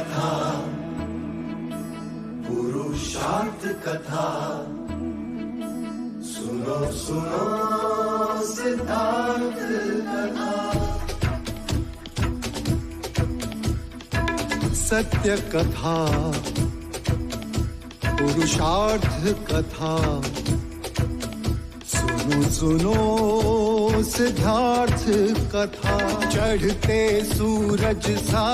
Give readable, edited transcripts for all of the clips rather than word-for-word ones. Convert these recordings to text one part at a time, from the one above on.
कथा, पुरुषार्थ कथा, सुनो सुनो सिद्धार्थ कथा। सत्य कथा, पुरुषार्थ कथा, सुनो सुनो सिद्धार्थ कथा। चढ़ते सूरज सा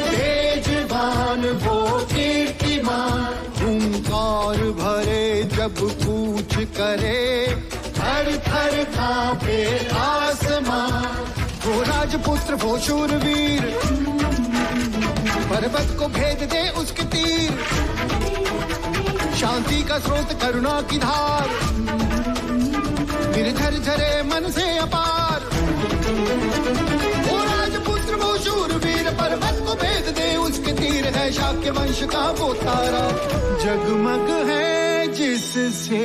तेजवान वो कीर्तिमान, हुंकार भरे जब कूच करे, थर थर कांपे आसमान। वो राजपुत्र वो शूरवीर, पर्वत को भेद दे उसके तीर, शांति का स्रोत करुणा की धार, निर्झर झरे मन से अपार। वो राजपुत्र वो शूरवीर, पर्वत को भेद दे उसके तीर, है शाक्य वंश का वो तारा, जगमग है जिससे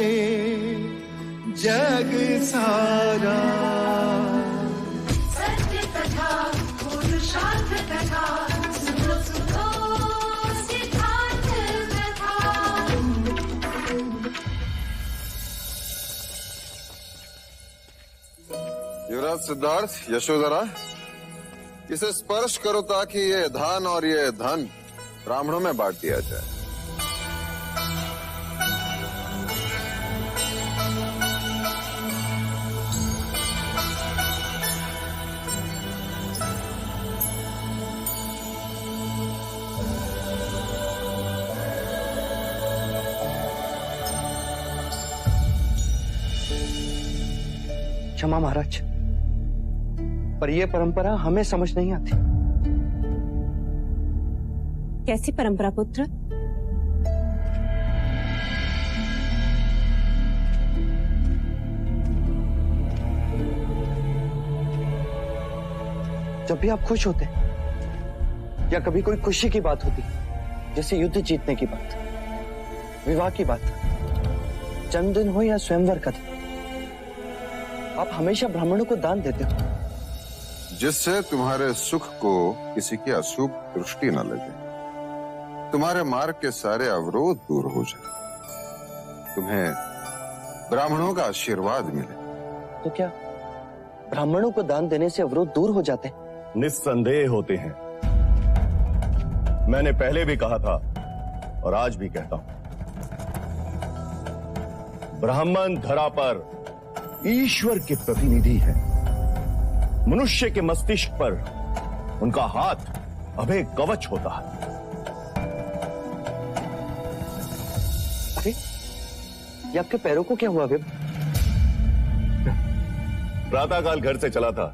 जग सारा। सत्य कथा, पुरुषार्थ कथा, सुनो सुनो सिद्धार्थ कथा। युवराज सिद्धार्थ, यशोधरा, इसे स्पर्श करो ताकि ये धान और ये धन ब्राह्मणों में बांट दिया जाए। क्षमा महाराज, पर यह परंपरा हमें समझ नहीं आती। कैसी परंपरा पुत्र? जब भी आप खुश होते या कभी कोई खुशी की बात होती, जैसे युद्ध जीतने की बात, विवाह की बात, जन्मदिन हो या स्वयंवर का दिन, आप हमेशा ब्राह्मणों को दान देते हो, जिससे तुम्हारे सुख को किसी की अशुभ दृष्टि न लगे, तुम्हारे मार्ग के सारे अवरोध दूर हो जाए, तुम्हें ब्राह्मणों का आशीर्वाद मिले। तो क्या ब्राह्मणों को दान देने से अवरोध दूर हो जाते हैं? निस्संदेह होते हैं। मैंने पहले भी कहा था और आज भी कहता हूं, ब्राह्मण धरा पर ईश्वर के प्रतिनिधि है। मनुष्य के मस्तिष्क पर उनका हाथ अभय कवच होता है। अरे, ये आपके पैरों को क्या हुआ विप? प्रातःकाल घर से चला था,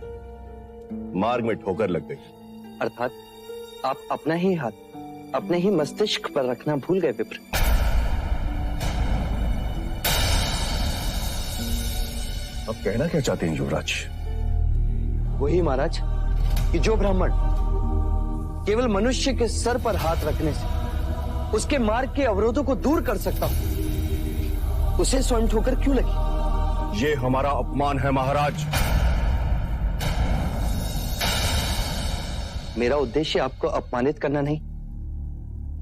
मार्ग में ठोकर लग गई। अर्थात आप अपना ही हाथ अपने ही मस्तिष्क पर रखना भूल गए विप्र। अब कहना क्या चाहते हैं युवराज? वही महाराज कि जो ब्राह्मण केवल मनुष्य के सर पर हाथ रखने से उसके मार्ग के अवरोधों को दूर कर सकता हो, उसे स्वयं ठोकर क्यों लगी? ये हमारा अपमान है महाराज। मेरा उद्देश्य आपको अपमानित करना नहीं,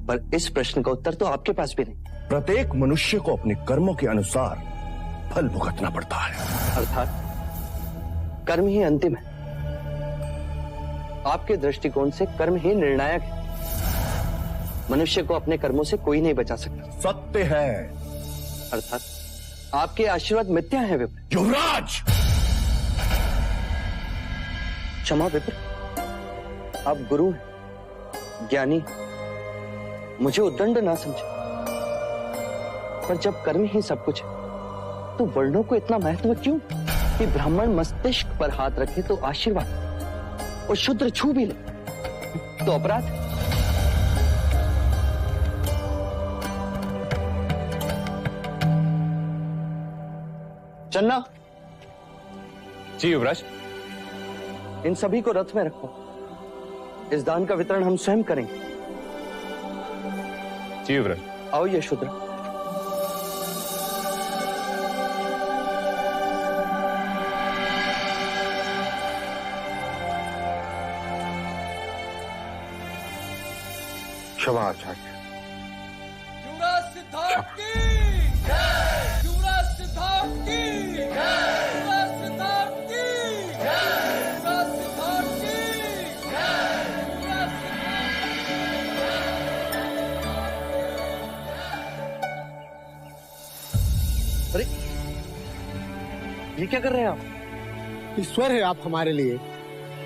पर इस प्रश्न का उत्तर तो आपके पास भी नहीं। प्रत्येक मनुष्य को अपने कर्मों के अनुसार फल भुगतना पड़ता है। अर्थात कर्म ही अंतिम है। आपके दृष्टिकोण से कर्म ही निर्णायक है। मनुष्य को अपने कर्मों से कोई नहीं बचा सकता। सत्य है। अर्थात आपके आशीर्वाद मिथ्या है विप्र। युवराज! क्षमा विप्र, आप गुरु हैं, ज्ञानी, मुझे उद्दंड ना समझे। पर जब कर्म ही सब कुछ है, तो वर्णों को इतना महत्व क्यों कि ब्राह्मण मस्तिष्क पर हाथ रखे तो आशीर्वाद और शूद्र छू भी ले तो अपराध? चन्ना। जी युवराज। इन सभी को रथ में रखो। इस दान का वितरण हम स्वयं करेंगे। जी युवराज। आओ यशोधरा। क्षमा आचार्य। युवराज सिद्धार्थ की जय, युवराज सिद्धार्थ की जय, युवराज सिद्धार्थ की जय, युवराज सिद्धार्थ की जय, युवराज अरे ये क्या कर रहे हैं आप? ईश्वर है आप हमारे लिए,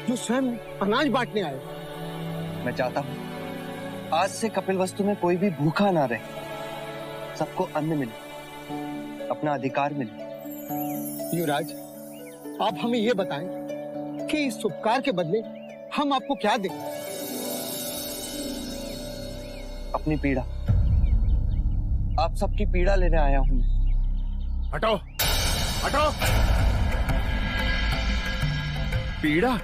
जो स्वयं अनाज बांटने आए। मैं चाहता हूं आज से कपिलवस्तु में कोई भी भूखा ना रहे, सबको अन्न मिले, अपना अधिकार मिले। युवराज, आप हमें ये बताएं कि इस उपकार के बदले हम आपको क्या दें? अपनी पीड़ा, आप सबकी पीड़ा लेने आया हूं मैं। हटो, हटो। पीड़ा?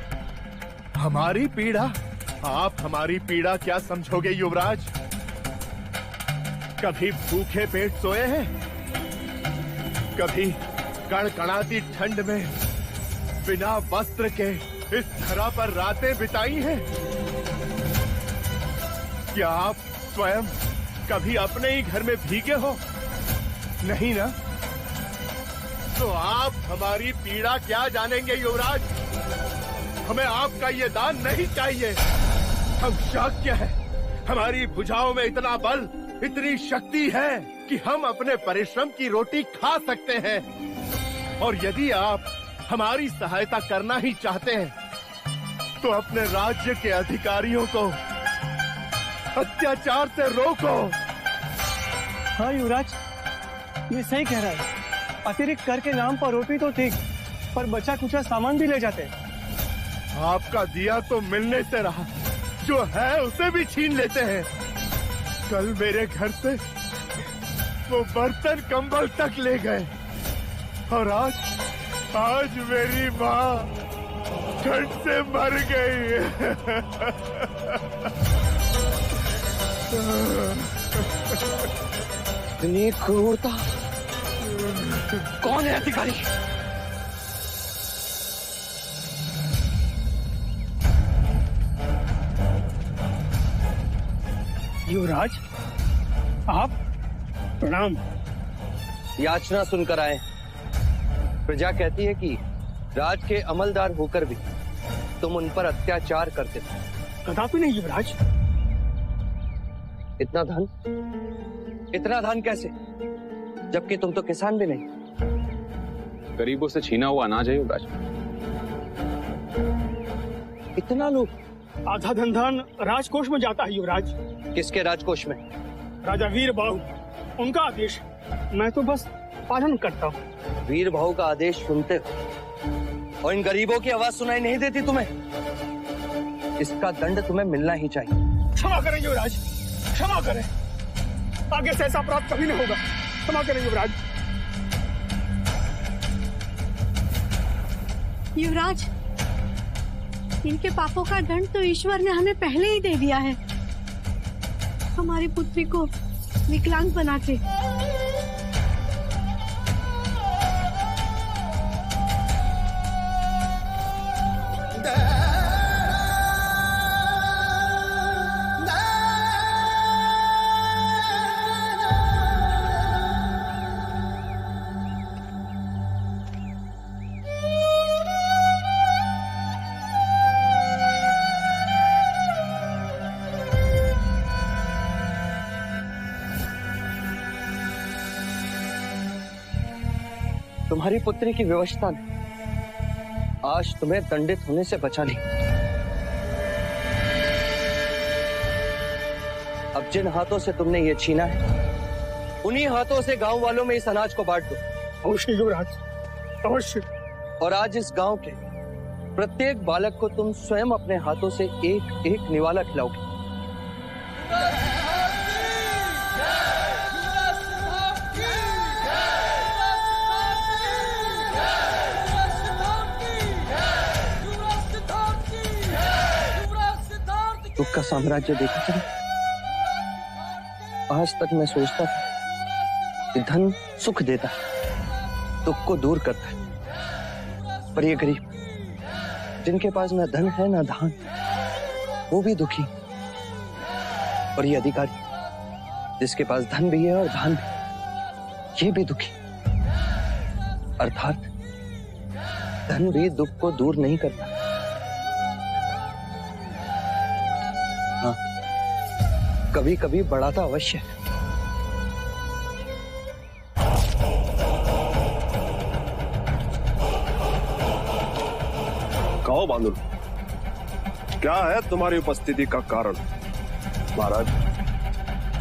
हमारी पीड़ा? आप हमारी पीड़ा क्या समझोगे युवराज? कभी भूखे पेट सोए हैं? कभी कड़कड़ाती ठंड में बिना वस्त्र के इस धरा पर रातें बिताई हैं? क्या आप स्वयं कभी अपने ही घर में भीगे हो? नहीं ना? तो आप हमारी पीड़ा क्या जानेंगे युवराज? हमें आपका ये दान नहीं चाहिए। हम शाक्य हैं, हमारी भुजाओं में इतना बल, इतनी शक्ति है कि हम अपने परिश्रम की रोटी खा सकते हैं। और यदि आप हमारी सहायता करना ही चाहते हैं तो अपने राज्य के अधिकारियों को अत्याचार से रोको। हाँ युवराज, ये सही कह रहा है। अतिरिक्त कर के नाम पर रोटी तो ठीक, पर बचा कुचा सामान भी ले जाते। आपका दिया तो मिलने से रहा, जो है उसे भी छीन लेते हैं। कल मेरे घर से वो बर्तन कंबल तक ले गए, और आज मेरी माँ ठंड से मर गई। इतनी क्रूरता! कौन है अधिकारी? युवराज, आप प्रणाम। याचना सुनकर आए। प्रजा कहती है कि राज के अमलदार होकर भी तुम उन पर अत्याचार करते थे। कदापि नहीं युवराज। इतना धन कैसे, जबकि तुम तो किसान भी नहीं। गरीबों से छीना हुआ अनाज है युवराज। इतना लोग? आधा धन राजकोष में जाता है युवराज। किसके राजकोष में? राजा वीर बाहु, उनका आदेश। मैं तो बस पालन करता हूँ। वीर बाहु का आदेश सुनते हो और इन गरीबों की आवाज सुनाई नहीं देती तुम्हें? इसका दंड तुम्हें मिलना ही चाहिए। क्षमा करें युवराज, क्षमा करें। आगे से ऐसा अपराध कभी नहीं होगा। क्षमा करें युवराज। युवराज, इनके पापों का दंड तो ईश्वर ने हमें पहले ही दे दिया है, हमारी पुत्री को विकलांग बना के। तुम्हारी पुत्री की विवशता ने आज तुम्हें दंडित होने से बचा नहीं। अब जिन हाथों से तुमने ये छीना है, उन्हीं हाथों से गांव वालों में इस अनाज को बांट दो। अवश्य युवराज, अवश्य। और आज इस गांव के प्रत्येक बालक को तुम स्वयं अपने हाथों से एक एक निवाला खिलाओगे। दुख का साम्राज्य देखा था। आज तक मैं सोचता था कि धन सुख देता है, दुख को दूर करता है, पर ये गरीब जिनके पास ना धन है ना धान, वो भी दुखी। और ये अधिकारी जिसके पास धन भी है और धान भी, ये भी दुखी। अर्थात धन भी दुख को दूर नहीं करता। हाँ, कभी कभी बढ़ाता अवश्य है। कहो बांदुल, क्या है तुम्हारी उपस्थिति का कारण? महाराज,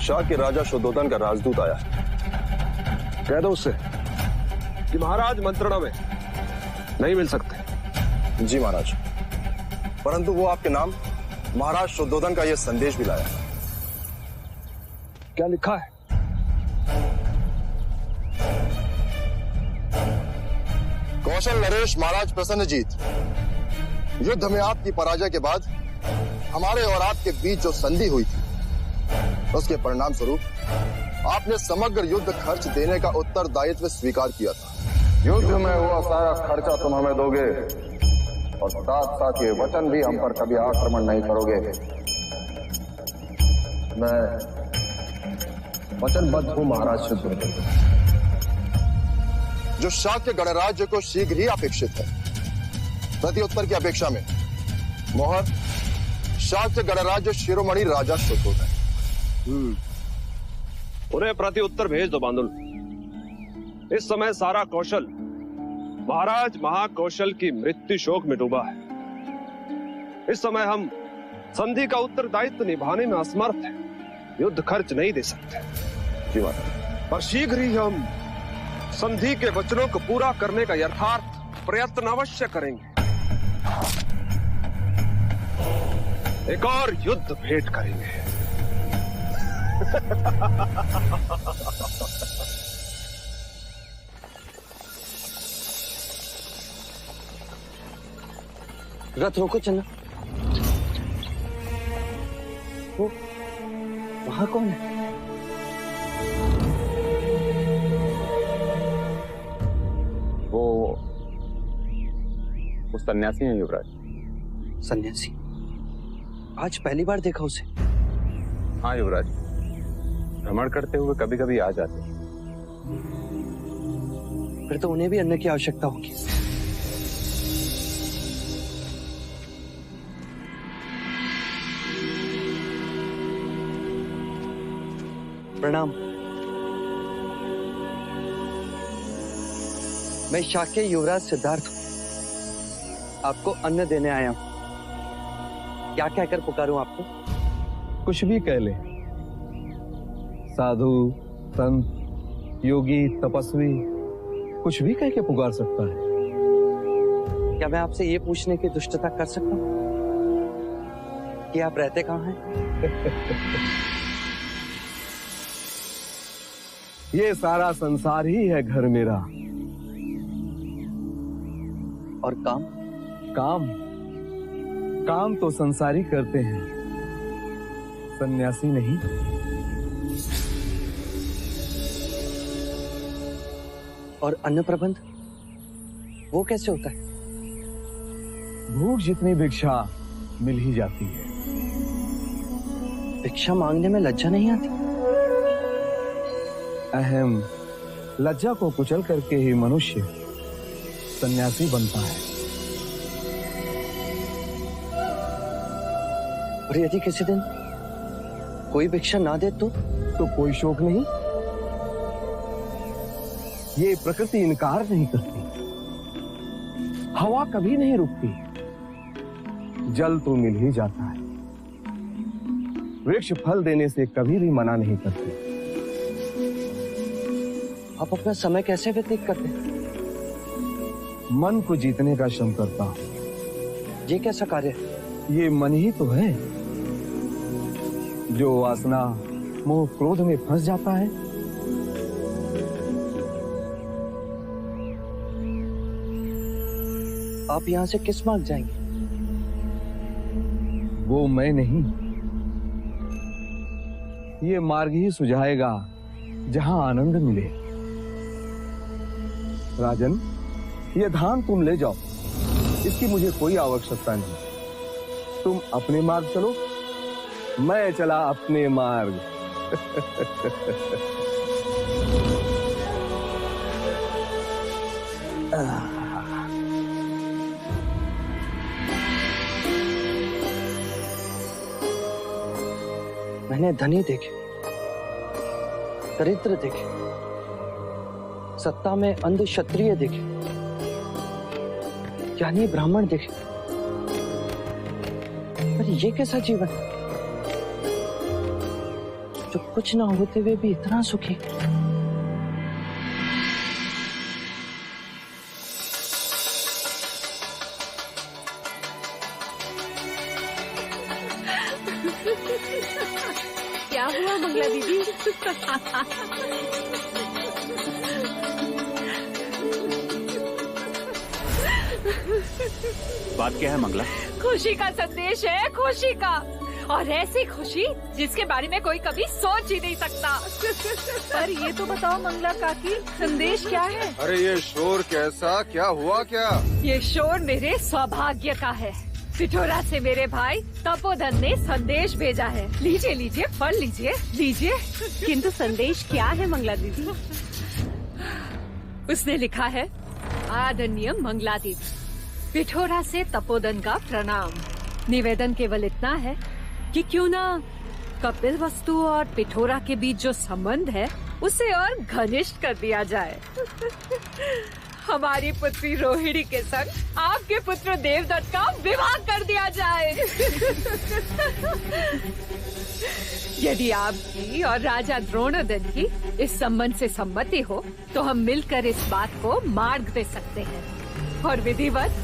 शाह के राजा शुद्धोधन का राजदूत आया। कह दो उससे कि महाराज मंत्रणा में नहीं मिल सकते। जी महाराज, परंतु वो आपके नाम महाराज शुद्धोधन का यह संदेश भी लाया। क्या लिखा है? कौशल नरेश महाराज प्रसन्नजीत, युद्ध में आपकी पराजय के बाद हमारे और आपके बीच जो संधि हुई थी, उसके परिणाम स्वरूप आपने समग्र युद्ध खर्च देने का उत्तरदायित्व स्वीकार किया था। युद्ध में हुआ सारा खर्चा तुम हमें दोगे और साथ साथ ये वचन भी हम पर कभी आक्रमण नहीं करोगे। मैं वचनबद्ध हूं महाराज शुद्धोधन। जो शाक्य गणराज्य को शीघ्र ही अपेक्षित है, प्रत्युत्तर की अपेक्षा में मोहर शाक्य गणराज्य शिरोमणि राजा शुद्धोधन। उन्हें प्रत्युत्तर भेज दो बांदुल। इस समय सारा कौशल महाराज महाकौशल की मृत्यु शोक में डूबा है। इस समय हम संधि का उत्तरदायित्व निभाने में असमर्थ हैं, युद्ध खर्च नहीं दे सकते। जी महाराज, पर शीघ्र ही हम संधि के वचनों को पूरा करने का यथार्थ प्रयत्न अवश्य करेंगे। एक और युद्ध भेंट करेंगे। रथ रोको चलना। वो वहां कौन है? वो सन्यासी है युवराज। सन्यासी? आज पहली बार देखा उसे। हाँ युवराज, भ्रमण करते हुए कभी कभी आ जाते। फिर तो उन्हें भी अन्न की आवश्यकता होगी। प्रणाम। मैं शाक्य युवराज सिद्धार्थ हूं, आपको अन्न देने आया हूं। क्या कहकर पुकारूं आपको? कुछ भी कह ले। साधु, संत, योगी, तपस्वी, कुछ भी कह के पुकार सकता है। क्या मैं आपसे ये पूछने की दुष्टता कर सकता हूं कि आप रहते कहां हैं? ये सारा संसार ही है घर मेरा। और काम? काम तो संसारी करते हैं, सन्यासी नहीं। और अन्न प्रबंध वो कैसे होता है? भूख जितनी भिक्षा मिल ही जाती है। भिक्षा मांगने में लज्जा नहीं आती? अहम लज्जा को कुचल करके ही मनुष्य सन्यासी बनता है। और यदि किसी दिन कोई भिक्षा ना दे तो कोई शोक नहीं। ये प्रकृति इनकार नहीं करती। हवा कभी नहीं रुकती, जल तो मिल ही जाता है। वृक्ष फल देने से कभी भी मना नहीं करते। आप अपना समय कैसे व्यतीत करते हैं? मन को जीतने का श्रम करता हूं। ये कैसा कार्य है? ये मन ही तो है जो वासना मोह क्रोध में फंस जाता है। आप यहां से किस मार्ग जाएंगे? वो मैं नहीं, ये मार्ग ही सुझाएगा जहां आनंद मिले। राजन, ये धान तुम ले जाओ, इसकी मुझे कोई आवश्यकता नहीं। तुम अपने मार्ग चलो, मैं चला अपने मार्ग। मैंने धनी देखे, दरिद्र देखे, सत्ता में अंध क्षत्रिय देखे, ज्ञानी ब्राह्मण देखे, पर ये कैसा जीवन जो कुछ ना होते हुए भी इतना सुखी। क्या हुआ मंगला दीदी? बात क्या है मंगला? खुशी का संदेश है, खुशी का, और ऐसी खुशी जिसके बारे में कोई कभी सोच ही नहीं सकता। पर ये तो बताओ मंगला काकी, संदेश क्या है? अरे ये शोर कैसा, क्या हुआ क्या? ये शोर मेरे सौभाग्य का है। पिठोरा से मेरे भाई तपोधन ने संदेश भेजा है। लीजिए लीजिए, पढ़ लीजिए, लीजिए। किंतु संदेश क्या है मंगला दीदी? उसने लिखा है, आदरणीय मंगला दीदी, पिठोरा से तपोधन का प्रणाम। निवेदन केवल इतना है कि क्यों ना कपिल वस्तु और पिठोरा के बीच जो संबंध है उसे और घनिष्ठ कर दिया जाए। हमारी पुत्री रोहिणी के संग आपके पुत्र देवदत्त का विवाह कर दिया जाए। यदि आपकी और राजा द्रोणादन की इस संबंध से सम्मति हो तो हम मिलकर इस बात को मार्ग दे सकते हैं और विधिवत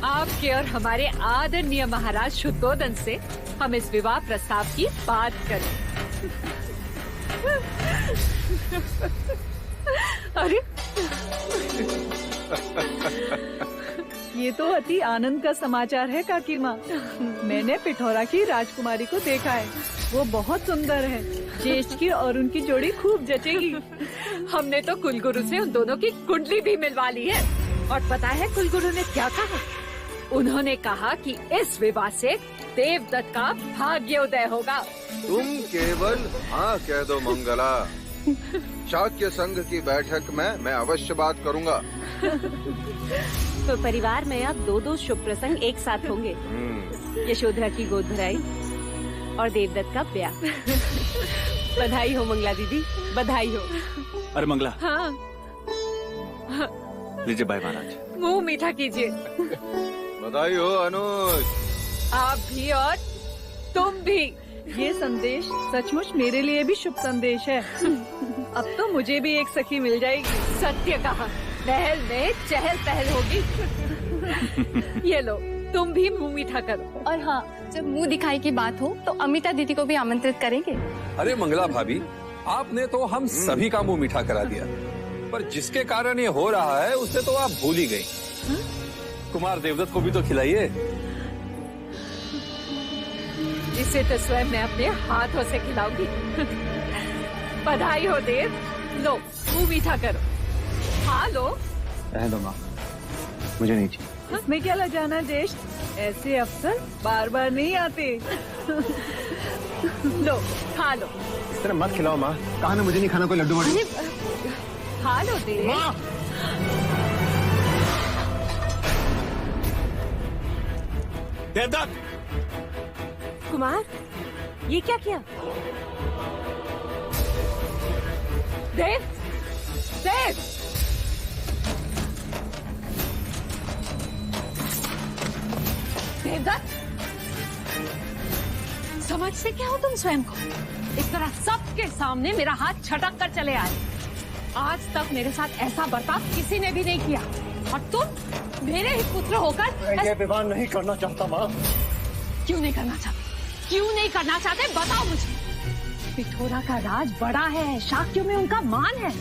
आपके और हमारे आदरणीय महाराज शुद्धोदन से हम इस विवाह प्रस्ताव की बात करें। अरे ये तो अति आनंद का समाचार है काकी माँ। मैंने पिठोरा की राजकुमारी को देखा है, वो बहुत सुंदर है। ज्येष्ठ की और उनकी जोड़ी खूब जचेगी। हमने तो कुलगुरु से उन दोनों की कुंडली भी मिलवा ली है। और पता है कुलगुरु ने क्या कहा? उन्होंने कहा कि इस विवाह से देवदत्त का भाग्योदय होगा। तुम केवल हाँ कह दो मंगला। शाक्य संघ की बैठक में मैं अवश्य बात करूंगा। तो परिवार में अब 2-2 शुभ प्रसंग एक साथ होंगे। यशोधरा की गोद भराई और देवदत्त का ब्याह। बधाई हो मंगला दीदी, बधाई हो। अरे मंगला। हाँ। लीजिए भाई महाराज। मुंह मीठा कीजिए। बधाई हो अनुज। आप भी और तुम भी। ये संदेश सचमुच मेरे लिए भी शुभ संदेश है। अब तो मुझे भी एक सखी मिल जाएगी। सत्य कहा, महल में चहल पहल होगी। ये लो, तुम भी मुंह मीठा करो। और हाँ, जब मुंह दिखाई की बात हो तो अमिता दीदी को भी आमंत्रित करेंगे। अरे मंगला भाभी, आपने तो हम सभी का मुंह मीठा करा दिया, पर जिसके कारण ये हो रहा है उसे तो आप भूल ही गई। कुमार देवदत्त को भी तो खिलाइए। इसे तो स्वयं मैं अपने हाथों से खिलाऊंगी। बधाई हो देव। लो, मुंह मीठा करो। हाँ लो। रहने दो माँ, मुझे नहीं चाहिए। इसमें क्या लजाना ज्येष्ठ, ऐसे अवसर बार बार नहीं आते। लो, खा लो। इस तरह मत खिलाओ माँ। कहा ना मुझे नहीं खाना कोई लड्डू मड्डू। खा लो देव। देवदत्त। कुमार, ये क्या किया? देव, देव। देवदत्त, समझते क्या हो तुम स्वयं को? इस तरह सबके सामने मेरा हाथ छटक कर चले आए। आज तक मेरे साथ ऐसा बर्ताव किसी ने भी नहीं किया, और तुम मेरे ही पुत्र होकर मैं ये विवाह नहीं करना चाहता माँ। क्यों नहीं करना चाहते? क्यों नहीं करना चाहते बताओ मुझे। पिठोरा का राज बड़ा है, शाक्यों में उनका मान है,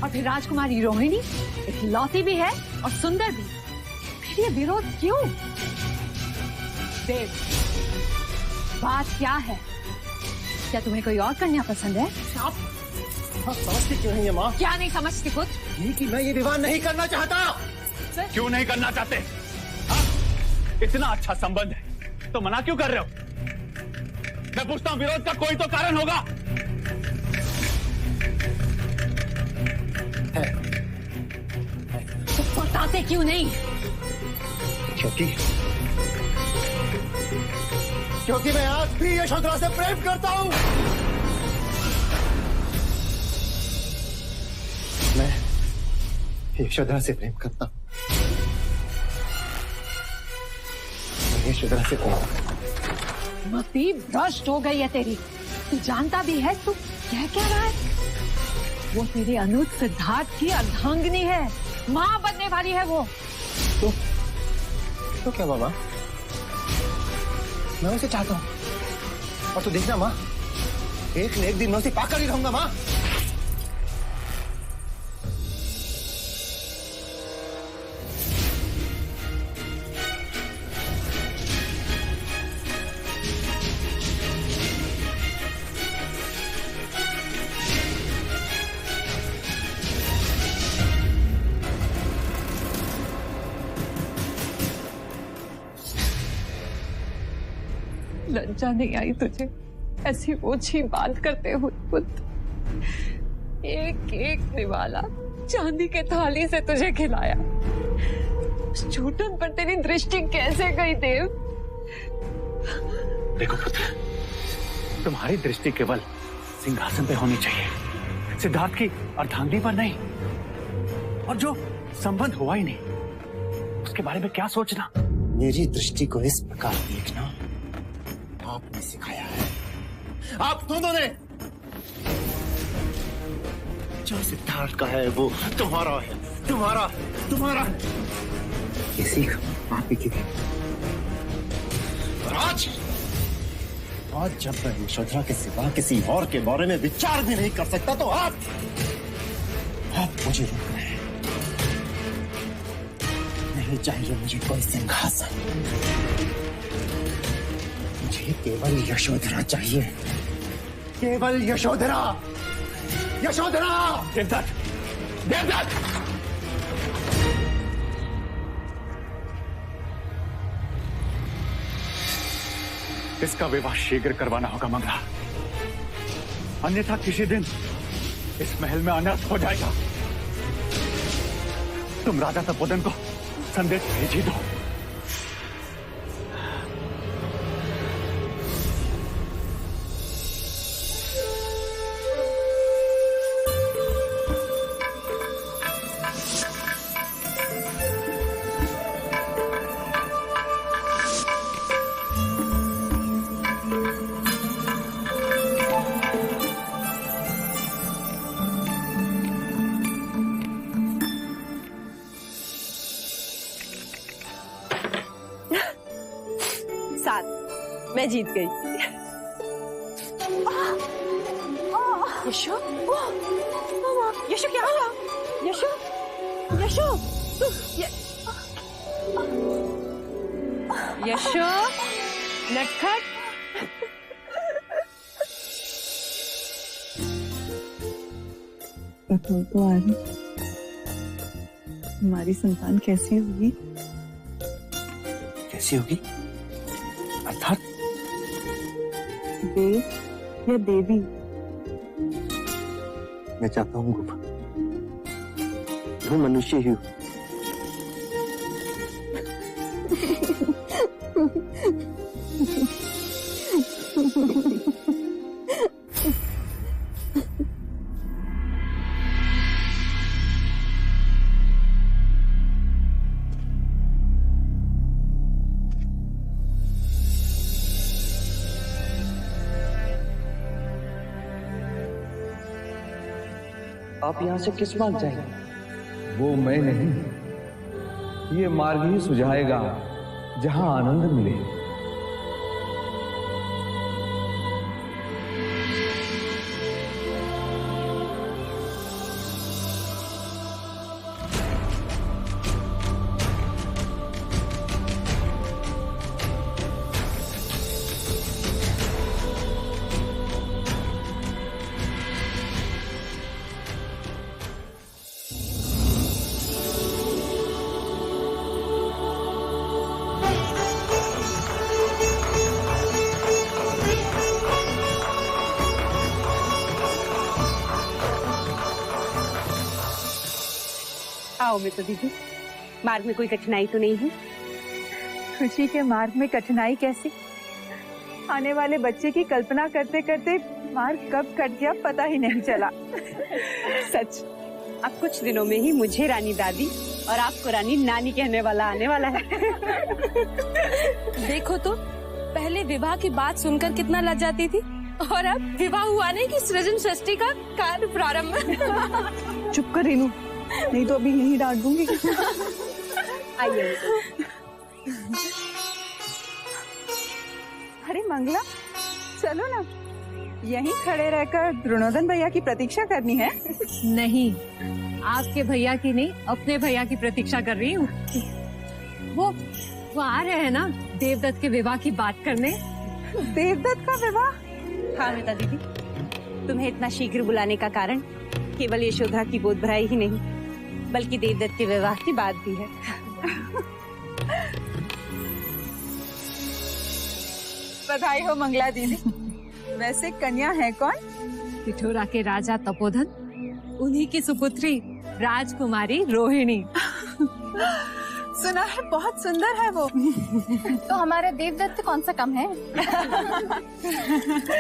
और फिर राजकुमारी रोहिणी इकलौती भी है और सुंदर भी। फिर ये विरोध क्यों? देव, बात क्या है? क्या तुम्हें कोई और कन्या पसंद है? आप समझती क्यों नहीं है माँ? क्या नहीं समझती पुत्र? ये कि मैं ये विवाह नहीं करना चाहता। क्यों नहीं करना चाहते? हाँ? इतना अच्छा संबंध है तो मना क्यों कर रहे हो? मैं पूछता हूँ, विरोध का कोई तो कारण होगा। तो बताते क्यों नहीं? क्योंकि मैं आज भी यशोधरा से प्रेम करता हूं। मैं यशोधरा से प्रेम करता हूं। मैं यशोधरा से प्रेम करता हूं। मति भ्रष्ट हो गई है तेरी। तू जानता भी है तू क्या रहा है? वो तेरे अनुज सिद्धार्थ की अर्धांगिनी है, माँ बनने वाली है वो। तो क्या मामा, मैं उसे चाहता हूं। और तू देखना माँ, एक न एक दिन मैं उसे पाकर ही रहूंगा माँ। लज्जा नहीं आई तुझे ऐसी ओछी बात करते हुए? पुत्र, एक एक निवाला चांदी के थाली से तुझे खिलाया। उस झूठन पर तेरी दृष्टि कैसे गई देव? देखो पुत्र, तुम्हारी दृष्टि केवल सिंहासन पे होनी चाहिए, सिद्धार्थ की अर्धांगिनी पर नहीं। और जो संबंध हुआ ही नहीं, उसके बारे में क्या सोचना। मेरी दृष्टि को इस प्रकार देखना आपने सिखाया है, आप दोनों ने। जो सिद्धार्थ का है वो तुम्हारा है, तुम्हारा ये सीख आप ही की थी। और आज जब मैं यशोधरा के सिवा किसी और के बारे में विचार भी नहीं कर सकता, तो आप मुझे रोक रहे हैं। नहीं चाहिए मुझे कोई सिंहासन, मुझे केवल यशोधरा चाहिए, केवल यशोधरा। देवदत्त, इसका विवाह शीघ्र करवाना होगा मंगला, अन्यथा किसी दिन इस महल में अनर्थ हो जाएगा। तुम राजा तपोधन को संदेश भेज ही दो। मैं जीत गई। यशो, यशो क्या हुआ? यशो, यशो, नटखट। तो आ रही, हमारी संतान कैसी होगी? कैसी होगी अर्थात? देव या देवी? मैं चाहता हूँ गुफा, मैं मनुष्य ही हूँ। आप यहाँ से किस मार्ग जाएंगे? वो मैं नहीं, ये मार्ग ही सुझाएगा जहां आनंद मिले। आओ मित्र दीदी, मार्ग में कोई कठिनाई तो नहीं है? खुशी के मार्ग में कठिनाई कैसी? आने वाले बच्चे की कल्पना करते करते मार्ग कब कट गया पता ही नहीं चला। सच, अब कुछ दिनों में ही मुझे रानी दादी और आपको रानी नानी कहने वाला आने वाला है। देखो तो, पहले विवाह की बात सुनकर कितना लज्जाती थी, और अब विवाह हुआ नहीं कि सृजन सृष्टि का कार्य प्रारंभ। चुप कर रेनू, नहीं तो अभी यही डांट दूंगी। आइए। अरे मंगला, चलो ना, यहीं खड़े रहकर द्रोणोदन भैया की प्रतीक्षा करनी है। नहीं, आपके भैया की नहीं, अपने भैया की प्रतीक्षा कर रही हूँ। वो आ रहे हैं ना देवदत्त के विवाह की बात करने। देवदत्त का विवाह? हाँ मिता दीदी, तुम्हें इतना शीघ्र बुलाने का कारण केवल यशोधरा की गोद भराई ही नहीं, बल्कि देवदत्त के विवाह की बात भी है। बधाई हो मंगला दीदी। वैसे कन्या है कौन? पिठोरा के राजा तपोधन, उन्हीं की सुपुत्री राजकुमारी रोहिणी। सुना है बहुत सुंदर है वो। तो हमारा देवदत्त कौन सा कम है?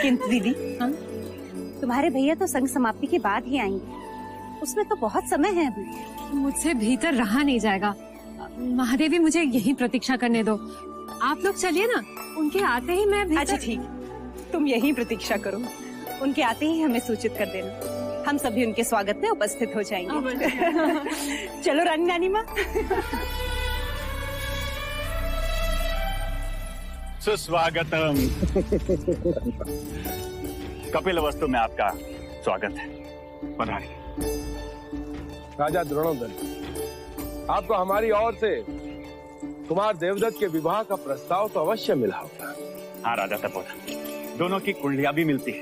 किंतु दीदी, तुम्हारे भैया तो संग समाप्ति के बाद ही आएंगे, उसमें तो बहुत समय है अभी। मुझसे भीतर रहा नहीं जाएगा। महादेवी, मुझे यहीं प्रतीक्षा करने दो। आप लोग चलिए ना, उनके आते ही मैं भीतर... अच्छा ठीक, तुम यहीं प्रतीक्षा करो, उनके आते ही हमें सूचित कर देना, हम सभी उनके स्वागत में उपस्थित हो जाएंगे। चलो रानी नानी माँ। सुस्वागतम। कपिल वस्तु में आपका स्वागत है। पधारिए। राजा द्रोणोदन, आपको हमारी ओर से कुमार देवदत्त के विवाह का प्रस्ताव तो अवश्य मिला होगा। हाँ राजा तपोधन, दोनों की कुंडलियां भी मिलती है।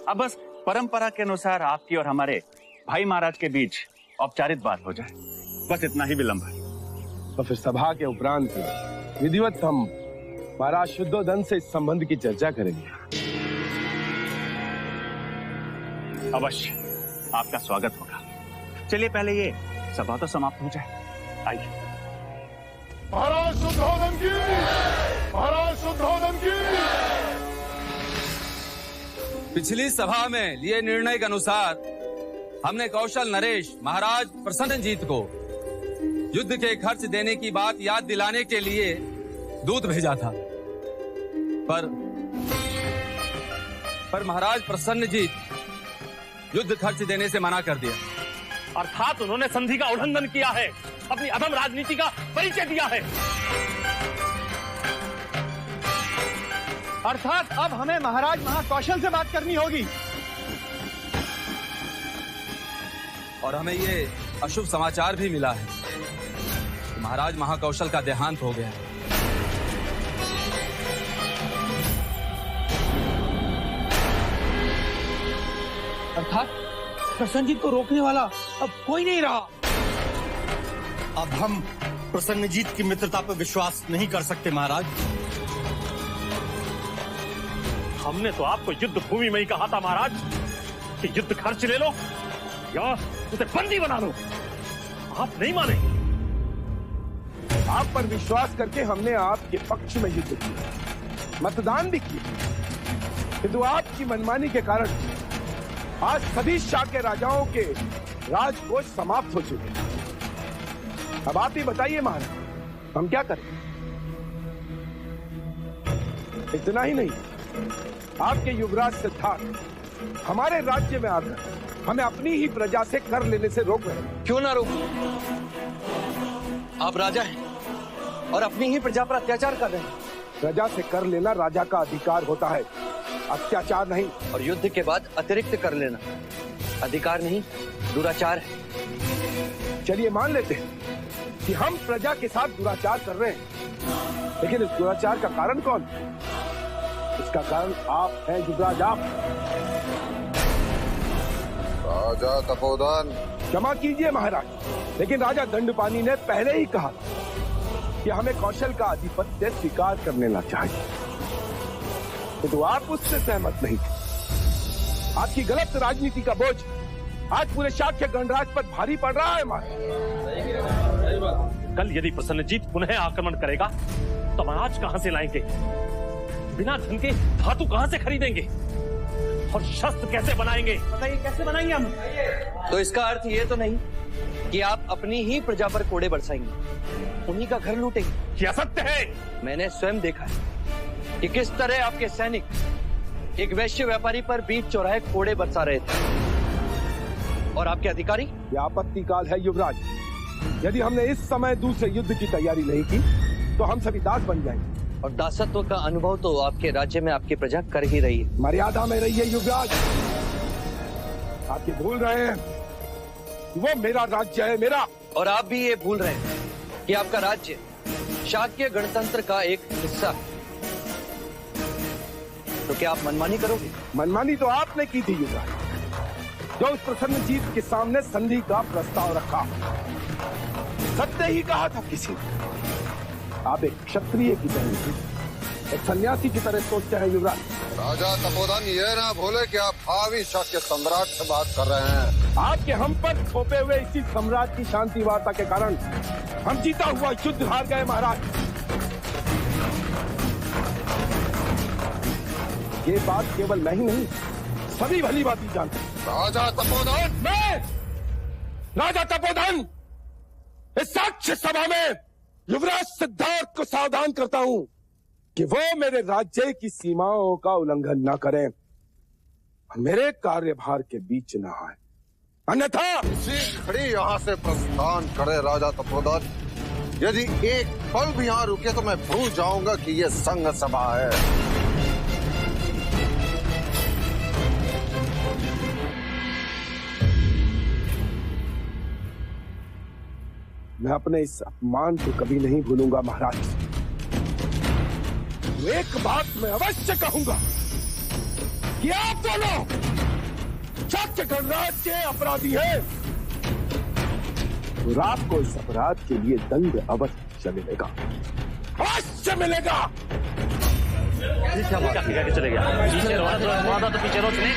अब बस परंपरा के अनुसार आपकी और हमारे भाई महाराज के बीच औपचारिक बात हो जाए, बस इतना ही विलंब है। तो फिर सभा के उपरांत विधिवत हम महाराज शुद्धोदन से इस संबंध की चर्चा करेंगे। अवश्य, आपका स्वागत होगा। चलिए पहले ये सभा तो समाप्त हो जाए। आइए। महाराज शुद्धोदन की, महाराज शुद्धोदन की। पिछली सभा में लिए निर्णय के अनुसार हमने कौशल नरेश महाराज प्रसन्नजीत को युद्ध के खर्च देने की बात याद दिलाने के लिए दूत भेजा था, पर महाराज प्रसन्नजीत युद्ध खर्च देने से मना कर दिया। अर्थात उन्होंने संधि का उल्लंघन किया है, अपनी अधम राजनीति का परिचय दिया है। अर्थात अब हमें महाराज महाकौशल से बात करनी होगी। और हमें ये अशुभ समाचार भी मिला है कि महाराज महाकौशल का देहांत हो गया है। अर्थात प्रसन्नजीत को रोकने वाला अब कोई नहीं रहा। अब हम प्रसन्नजीत की मित्रता पर विश्वास नहीं कर सकते महाराज। हमने तो आपको युद्ध भूमि में ही कहा था महाराज कि युद्ध खर्च ले लो या उसे बंदी बना लो। आप नहीं माने। आप पर विश्वास करके हमने आपके पक्ष में युद्ध किया, मतदान भी किया, किंतु आपकी मनमानी के कारण आज सभी शाह के राजाओं के राजकोष समाप्त हो चुके हैं। अब आप ही बताइए महाराज, हम क्या करें? इतना ही नहीं, आपके युवराज सिद्धार्थ हमारे राज्य में आकर हमें अपनी ही प्रजा से कर लेने से रोक रहे हैं। क्यों ना रोको? आप राजा हैं और अपनी ही प्रजा पर अत्याचार कर रहे हैं। प्रजा से कर लेना राजा का अधिकार होता है, अत्याचार नहीं। और युद्ध के बाद अतिरिक्त कर लेना अधिकार नहीं, दुराचार है। चलिए मान लेते हैं कि हम प्रजा के साथ दुराचार कर रहे हैं, लेकिन इस दुराचार का कारण कौन? इसका कारण आप हैं युवराज, आप। राजा तपोधन, क्षमा कीजिए महाराज, लेकिन राजा दंडपानी ने पहले ही कहा कि हमें कौशल का आधिपत्य स्वीकार कर लेना चाहिए, तो आप उससे सहमत नहीं थे। आपकी गलत राजनीति का बोझ आज पूरे शाक्य गणराज पर भारी पड़ रहा है महाराज। कल यदि प्रसन्नजीत पुनः आक्रमण करेगा तो अनाज कहां से लाएंगे? बिना धन के धातु कहां से खरीदेंगे? और शस्त्र कैसे बनाएंगे? बताइए कैसे बनाएंगे हम? तो इसका अर्थ ये तो नहीं कि आप अपनी ही प्रजा पर कोड़े बरसाएंगे, उन्हीं का घर लूटेंगे? क्या सत्य है? मैंने स्वयं देखा है कि किस तरह आपके सैनिक एक वैश्य व्यापारी पर बीच चौराहे कोड़े बरसा रहे थे। और आपके अधिकारी? यह आपत्ति काल है युवराज। यदि हमने इस समय दूसरे युद्ध की तैयारी नहीं की तो हम सभी दास बन जाएंगे। और दासत्व का अनुभव तो आपके राज्य में आपकी प्रजा कर ही रही है। मर्यादा में रहिए युवराज। आप ये भूल रहे हैं कि वो मेरा राज्य है, मेरा। और आप भी ये भूल रहे हैं कि आपका राज्य शाक्य गणतंत्र का एक हिस्सा है। तो क्या आप मनमानी करोगे? मनमानी तो आपने की थी युवराज, जो उस प्रसन्नजीत के सामने संधि का प्रस्ताव रखा। सत्य ही कहा था किसी ने। आप एक क्षत्रिय की तरह, एक सन्यासी की तरह सोचते हैं युवराज। राजा तपोधन, ये ना भूले कि आप भावी शाक्य सम्राट से बात कर रहे हैं। आपके हम पर थोपे हुए इसी सम्राट की शांति वार्ता के कारण हम जीता हुआ युद्ध हार गए महाराज। ये बात केवल मैं ही नहीं, सभी भली बात ही जानते हैं। राजा तपोधन, मैं राजा तपोधन इस साक्ष्य सभा में युवराज सिद्धार्थ को सावधान करता हूं कि वो मेरे राज्य की सीमाओं का उल्लंघन न करें और मेरे कार्यभार के बीच न आए, अन्यथा इसी घड़ी यहाँ से प्रस्थान करे राजा तपोधन। यदि एक पल भी यहाँ रुके तो मैं भूल जाऊंगा कि ये संघ सभा है। मैं अपने इस अपमान को कभी नहीं भूलूंगा महाराज। एक बात मैं अवश्य कहूंगा कि आप दोनों शाक्य गणराज के अपराधी हैं और आपको इस अपराध के लिए दंड अवश्य मिलेगा, अवश्य मिलेगा। क्या चले गया? पीछे रो तो पीछे रो सुने।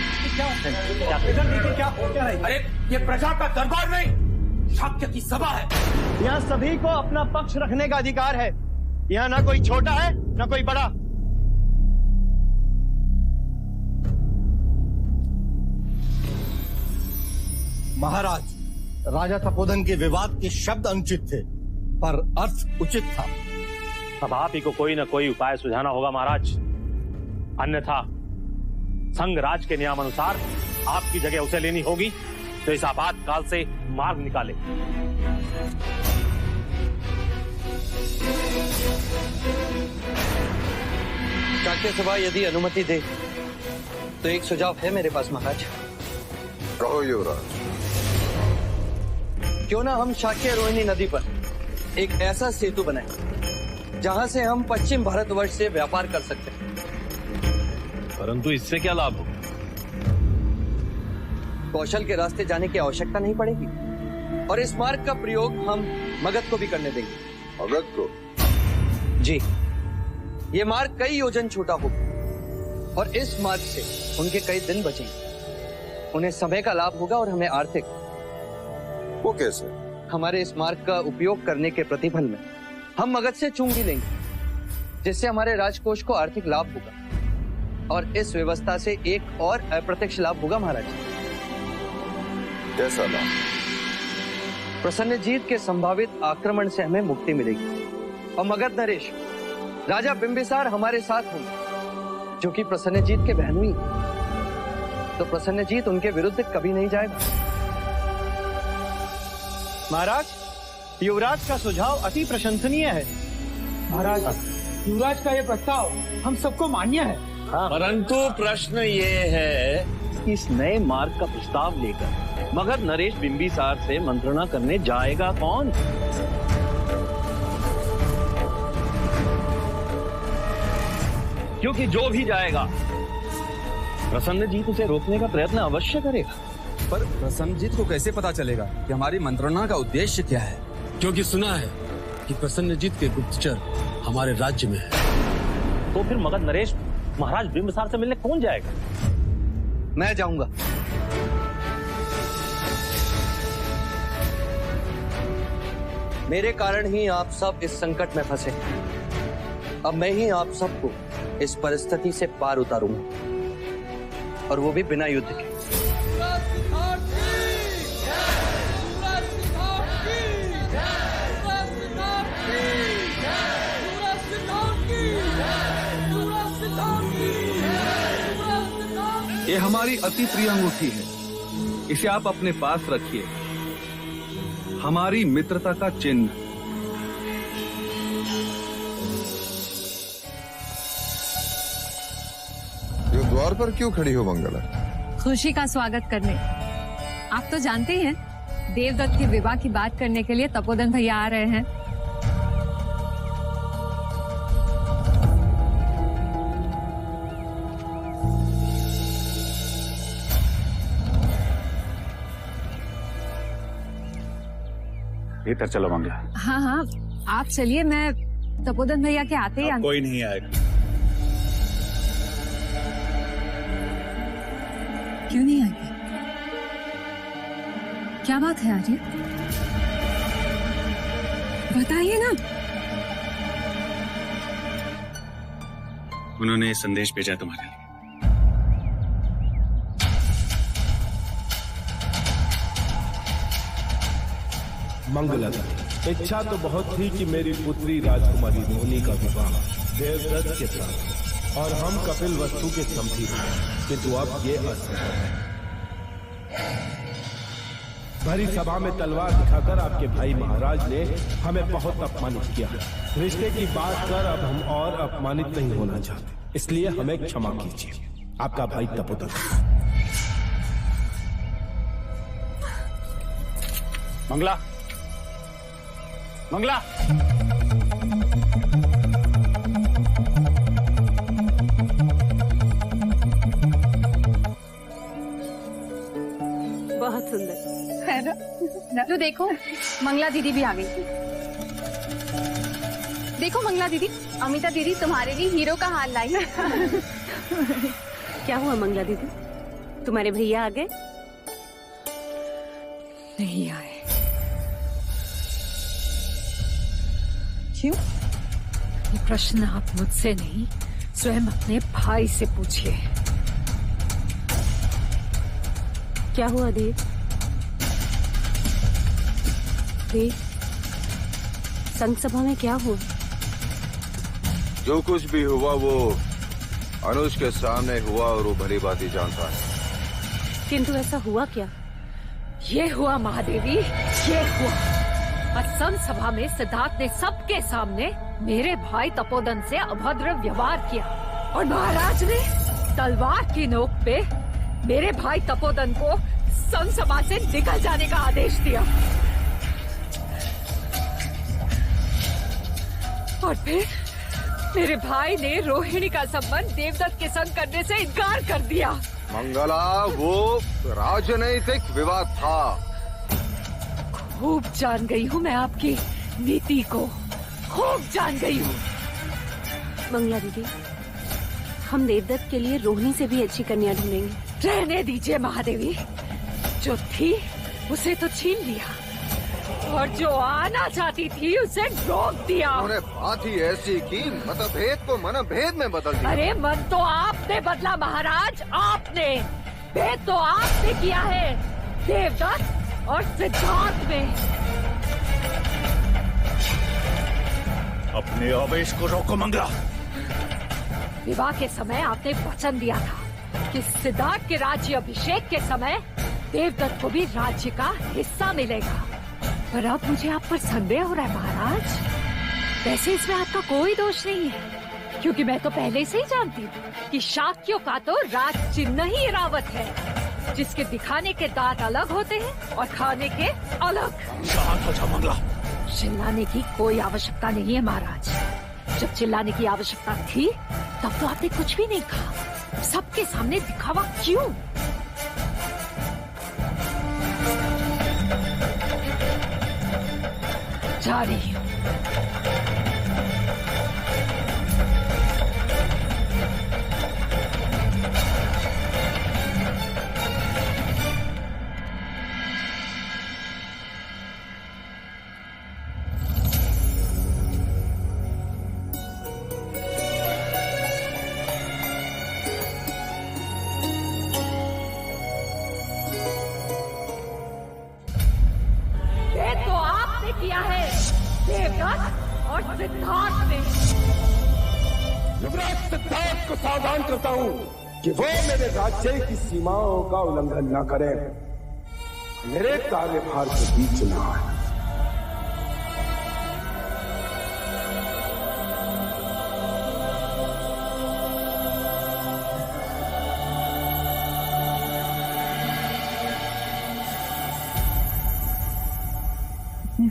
अरे ये प्रजा का दरबार नहीं, शाक्य की सभा है। यहाँ सभी को अपना पक्ष रखने का अधिकार है। यहाँ ना कोई छोटा है ना कोई बड़ा। महाराज, राजा तपोधन के विवाद के शब्द अनुचित थे पर अर्थ उचित था। अब आप ही को कोई न कोई उपाय सुझाना होगा महाराज, अन्यथा संघ राज के नियमानुसार आपकी जगह उसे लेनी होगी। तो इस आपातकाल से मार्ग निकाले। शाक्य सभा यदि अनुमति दे तो एक सुझाव है मेरे पास महाराज। कहो युवराज। क्यों ना हम शाक्य रोहिणी नदी पर एक ऐसा सेतु बनाएं जहां से हम पश्चिम भारतवर्ष से व्यापार कर सकते हैं। परंतु इससे क्या लाभ हो? कौशल के रास्ते जाने की आवश्यकता नहीं पड़ेगी और इस मार्ग का प्रयोग हम मगध को भी करने देंगे। मगध को? जी, ये मार्ग कई योजन छोटा होगा और इस मार्ग से उनके कई दिन बचेंगे। उन्हें समय का लाभ होगा और हमें आर्थिक। वो कैसे? हमारे इस मार्ग का उपयोग करने के प्रतिफल में हम मगध से चुंगी लेंगे, जिससे हमारे राजकोष को आर्थिक लाभ होगा और इस व्यवस्था से एक और अप्रत्यक्ष लाभ होगा महाराज। कैसा लाभ? प्रसन्नजीत के संभावित आक्रमण से हमें मुक्ति मिलेगी और मगध नरेश राजा बिंबिसार हमारे साथ होंगे, जो कि प्रसन्नजीत के बहनोई। तो प्रसन्नजीत उनके विरुद्ध कभी नहीं जाएगा। महाराज, युवराज का सुझाव अति प्रशंसनीय है। महाराज, युवराज का यह प्रस्ताव हम सबको मान्य है। परंतु प्रश्न ये है, इस नए मार्ग का प्रस्ताव लेकर मगध नरेश बिंबिसार से मंत्रणा करने जाएगा कौन? क्योंकि जो भी जाएगा प्रसन्नजीत उसे रोकने का प्रयत्न अवश्य करेगा। पर प्रसन्नजीत को कैसे पता चलेगा कि हमारी मंत्रणा का उद्देश्य क्या है? क्योंकि सुना है कि प्रसन्नजीत के गुप्तचर हमारे राज्य में है। तो फिर मगध नरेश महाराज बिंबिसार से मिलने कौन जाएगा? मैं जाऊंगा। मेरे कारण ही आप सब इस संकट में फंसे। अब मैं ही आप सबको इस परिस्थिति से पार उतारूंगा, और वो भी बिना युद्ध के। ये हमारी अति प्रिय अंगूठी है, इसे आप अपने पास रखिए, हमारी मित्रता का चिन्ह। ये द्वार पर क्यों खड़ी हो मंगला? खुशी का स्वागत करने। आप तो जानते ही हैं, देवदत्त के विवाह की बात करने के लिए तपोधन भैया आ रहे हैं। भीतर चलो मंगला। हाँ हाँ, आप चलिए, मैं तपोधन भैया के आते ही कोई नहीं आएगा। क्यों नहीं आएंगे? क्या बात है आर्य? बताइए ना। उन्होंने संदेश भेजा तुम्हारे लिए। मंगला, इच्छा तो बहुत थी कि मेरी पुत्री राजकुमारी रोहिणी का विवाह देवदत्त के साथ और हम कपिल वस्तु के समधी हो, किंतु अब ये असंभव है। भरी सभा में तलवार दिखाकर आपके भाई महाराज ने हमें बहुत अपमानित किया। रिश्ते की बात कर अब हम और अपमानित नहीं होना चाहते, इसलिए हमें क्षमा कीजिए। आपका भाई तपोधन। मंगला, मंगला, बहुत सुंदर है ना? तो देखो, मंगला दीदी भी आ गई। देखो मंगला दीदी, अमिता दीदी तुम्हारे लिए हीरो का हार लाई है। क्या हुआ मंगला दीदी, तुम्हारे भैया आ गए? नहीं आए। क्यों? ये प्रश्न आप मुझसे नहीं, स्वयं अपने भाई से पूछिए। क्या हुआ देव? देव, संघ सभा में क्या हुआ? जो कुछ भी हुआ वो अनुज के सामने हुआ और वो भली बात ही जानता है। किंतु ऐसा हुआ क्या? ये हुआ महादेवी, ये हुआ। असम सभा में सिद्धार्थ ने सबके सामने मेरे भाई तपोधन से अभद्र व्यवहार किया और महाराज ने तलवार की नोक पे मेरे भाई तपोधन को संघ सभा से निकल जाने का आदेश दिया। और फिर मेरे भाई ने रोहिणी का संबंध देवदत्त के संग करने से इनकार कर दिया। मंगला, वो राजनैतिक विवाद था। खूब जान गई हूँ मैं आपकी नीति को, खूब जान गई हूँ। मंगला दीदी, हम देवदत्त के लिए रोहिणी से भी अच्छी कन्या ढूंढेंगे। रहने दीजिए महादेवी, जो थी उसे तो छीन लिया और जो आना चाहती थी उसे रोक दिया। उन्होंने बात ही ऐसी की, मतभेद को मनभेद में बदल दिया। अरे मन तो आपने बदला महाराज, आपने। भेद तो आपने किया है देवदत्त और सिद्धार्थ में। अपने आवेश को रोको मंगला। विवाह के समय आपने वचन दिया था कि सिद्धार्थ के राज्य अभिषेक के समय देवदत्त को भी राज्य का हिस्सा मिलेगा, पर अब मुझे आप पर संदेह हो रहा है महाराज। वैसे इसमें आपका कोई दोष नहीं है, क्योंकि मैं तो पहले से ही जानती हूँ कि शाक्यों का तो राज चिन्ह ही रावत है, जिसके दिखाने के दांत अलग होते हैं और खाने के अलग। शांत हो जाओ मंगला। चिल्लाने की कोई आवश्यकता नहीं है महाराज। जब चिल्लाने की आवश्यकता थी तब तो आपने कुछ भी नहीं कहा। सबके सामने दिखावा क्यों? जा रही हूँ। सिद्धार्थ और सिद्धार्थ ने। युवराज सिद्धार्थ को सावधान करता हूं कि वो मेरे राज्य की सीमाओं का उल्लंघन न करें, मेरे कार्यभार के बीच न आए।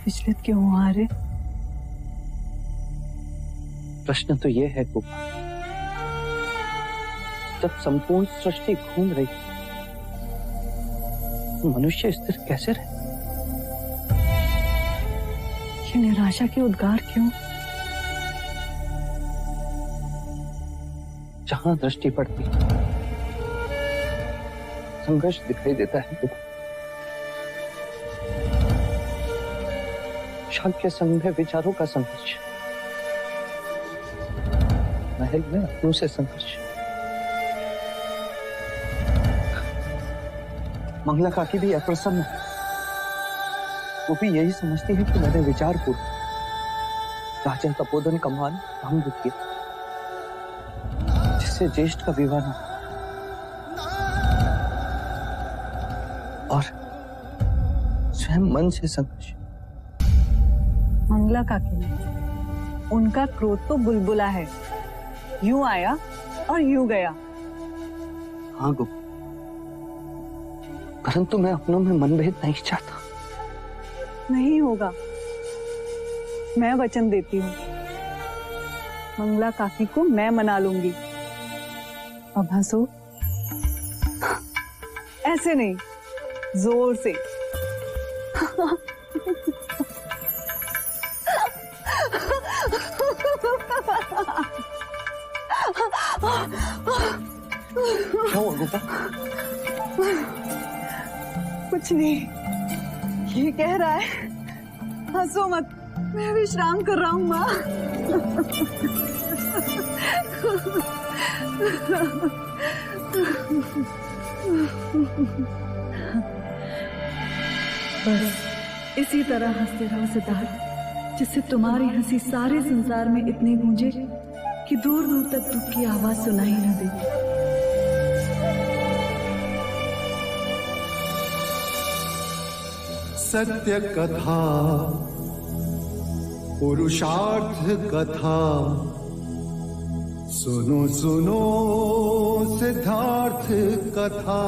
विचलित क्यों आ रहे? प्रश्न तो यह है गोपा, जब संपूर्ण सृष्टि घूम रही मनुष्य स्थिर कैसे रहे? ये निराशा के उद्गार क्यों? जहां दृष्टि पड़ती संघर्ष दिखाई देता है गोपा। शाक्य संघ में विचारों का संघर्ष, महल में अपनों से संघर्ष। मंगला काकी भी अप्रसन्न है, वो भी यही समझती है कि मैंने विचार पूर्वक राजा तपोधन का मान भंग किया, जिससे ज्येष्ठ का विवाह न और स्वयं मन से संघर्ष। मंगला काकी ने, उनका क्रोध तो बुलबुला है, यूं आया और यूं गया। हाँ गोपा, परंतु मैं अपनों में मनभेद नहीं चाहता। नहीं होगा, मैं वचन देती हूँ, मंगला काकी को मैं मना लूंगी। अब हंसो, ऐसे नहीं, जोर से। क्या हुआ गोपा? कुछ नहीं, ये कह रहा है हंसो मत, मैं विश्राम कर रहा हूँ माँ। बस इसी तरह हंसते रहो सिद्धार्थ, जिससे तुम्हारी हंसी सारे संसार में इतनी गूंजे कि दूर दूर तक दुख की आवाज सुनाई न दे। सत्य कथा, पुरुषार्थ कथा, सुनो सुनो सिद्धार्थ कथा।